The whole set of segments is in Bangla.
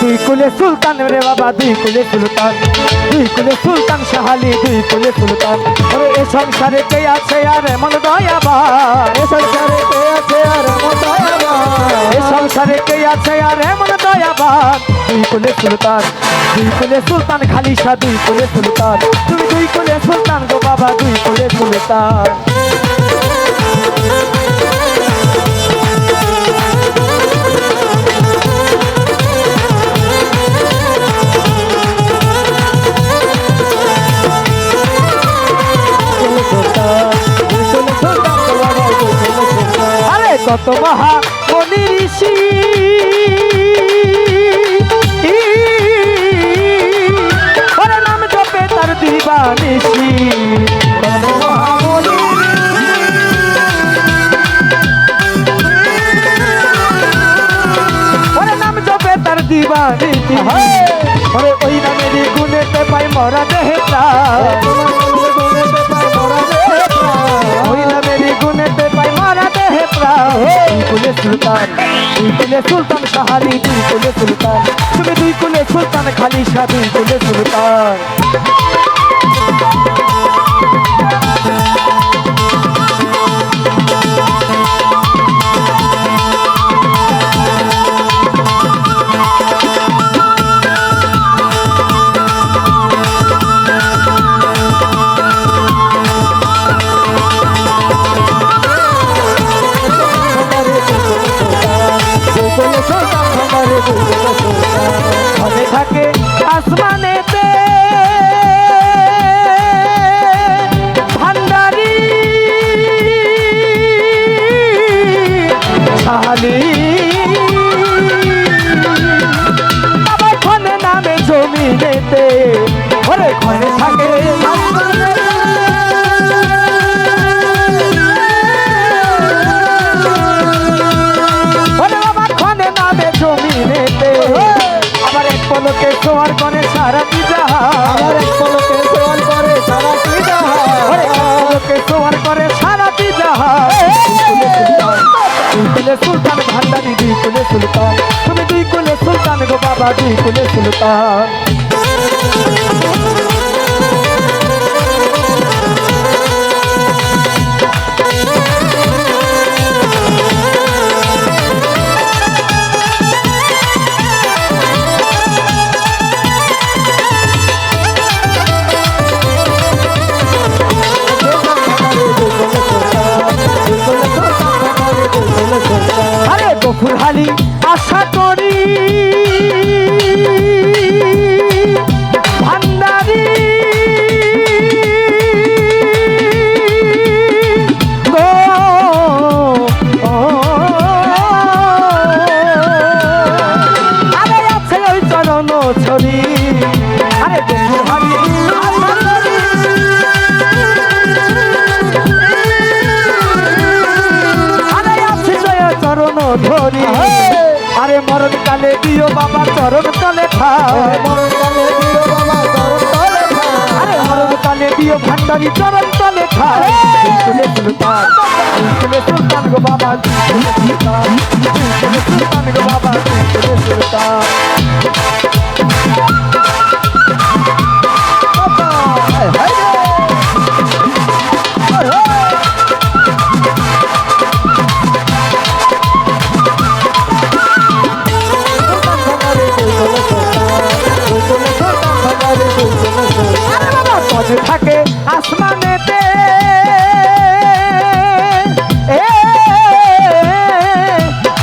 দুই কুলে সুলতান রে বাবা, দুই কুলে সুলতান, দুই কুলে সুলতান শাহালি, দুই কুলে সুলতান। ওরে এ সংসারে কে আছে আর এমন দয়াবান, এ সংসারে কে আছে আর এমন দয়াবান, এ সংসারে কে আছে আর এমন দয়াবান। দুই কুলে সুলতান, দুই কুলে সুলতান খালিশা, দুই কুলে সুলতান। তুমি দুই কুলে সুলতান গো বাবা, দুই কুলে সুলতান। আরে কত মহা মনি ঋষি ওরে নাম জপে তার দিবানিশি, ওরে নাম জপে তার দিবানিশি। ওরে ওই নামেরই গুণেতে পাই মরা দেহে প্রাণ, ওই নামেরই গুণেতে পাই মরা দেহে প্রাণ। দুই কুলে সুলতান, দুই কুলে সুলতান শাহালি, দুই কুলে সুলতান। তুমি দুই কুলে সুলতান খালিশা, দুই কুলে সুলতান। মনে থাকে আসমানেতে ভান্ডারি শাহালি, আবার ক্ষণে নামে জমিনেতে। ওরে ক্ষণে থাকে জমিনেতে। আবার এক পলকে সোয়ার করে সারাটি জাহান, আবার এক পলকে সোয়ার করে সারাটি জাহান, এক পলকে সোয়ার করে সারাটি জাহান। দুই কুলে সুলতান ভান্ডারি, দুই কুলে সুলতান। তুমি দুই কুলে সুলতান গো বাবা, দুই কুলে সুলতান। আরে গফুরহালি আশা করি ভান্ডারি গো, আরে আছে ওই চরণ ছড়ি। আরে গফুরহালি আশা করি, চরণ ধরি। আরে মরণ কালে দিও বাবা চরণ তলে খাও, মরণ কালে দিও বাবা চরণ তলে খাও। আরে মরণ কালে দিও ভান্ডারি চরণ তলে খাও। দুই কুলে সুলতান, দুই কুলে সুলতান গো বাবা, দুই কুলে সুলতান, দুই কুলে সুলতান গো বাবা, দুই কুলে সুলতান। মনে থাকে আসমানেতে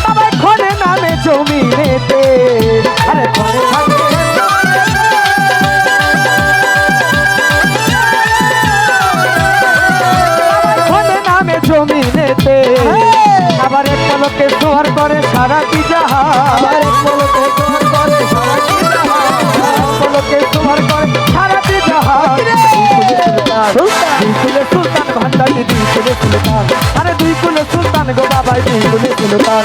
বাবা ক্ষণে নামে জমিনেতে। আরে মনে থাকে ক্ষণে নামে জমিনেতে। আবার এক পলকে সোয়ার করে সারাটি জাহান, আবার এক পলকে সোয়ার করে সারাটি জাহান, এক পলকে সোয়ার করে সারাটি জাহান। দুই কুলে সুলতান ভান্ডারি, দুই কুলে সুলতান। আরে দুই কুলে সুলতান গো বাবা, দুই কুলে সুলতান।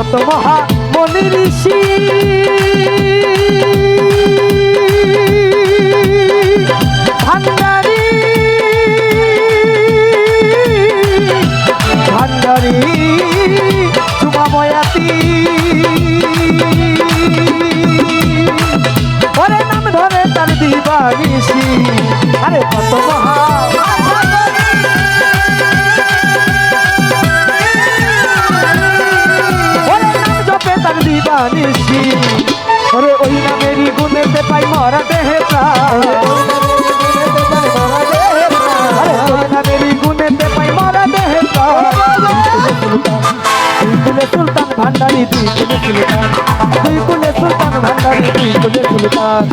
কত মহা মনি ঋষি ভান্ডারি ভান্ডারি চুমাময়াতি ওরে নাম ধরে তার দিবানিসি আরে কত মহা ওরে নাম জপে তার দিবানিসি ওরে ওই নামেরই গুণেতে পাই মরা দেহে প্রাণ আরে ওই নামেরই গুণেতে পাই মরা দেহে প্রাণ দুই কুলে সুলতান ভান্ডারি দুই কুলে সুলতান দুই কুলে সুলতান ভান্ডারি দুই কুলে সুলতান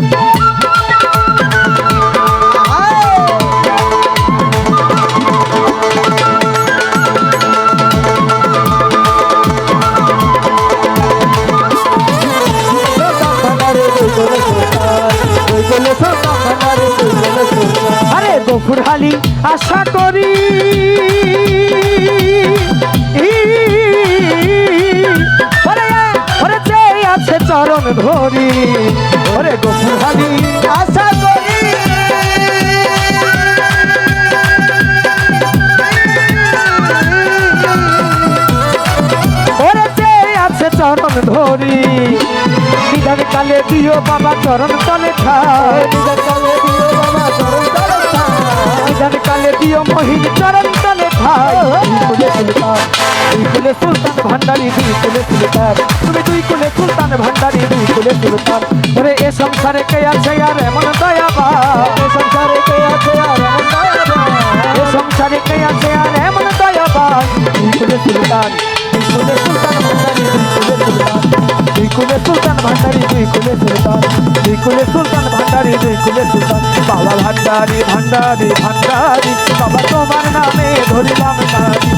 আরে গফুরহালি আশা করি ওরে যে আছে চরণ ধরি ওরে গফুরহালি আশা করি ওরে যে আছে চরণ ধরি নিধান কালে দিও বাবা চরণ তলে ঠাই নিধান কালে দিও বাবা চরণ তলে ঠাই নিধান কালে দিও মহিন চরণ তলে ঠাই দুই কুলে সুলতান ভান্ডারি দুই কুলে সুলতান তুমি দুই কুলে সুলতান ভান্ডারি দুই কুলে সুলতান ওরে এ সংসারে কে আছে আর এমন দয়াবান এ সংসারে কে আছে আর এমন দয়াবান এ সংসারে কে আছে আর এমন দয়াবান দুই কুলে সুলতান দুই কুলে সুলতান ভান্ডারি দুই কুলে সুলতান দুই কুলে সুলতান ভান্ডারি দুই কুলে সুলতান দুই কুলে সুলতান ভান্ডারি দুই কুলে সুলতান বাবা ভান্ডারি ভান্ডারি ভান্ডারি বাবা তোমার নামে ধরিলাম নারী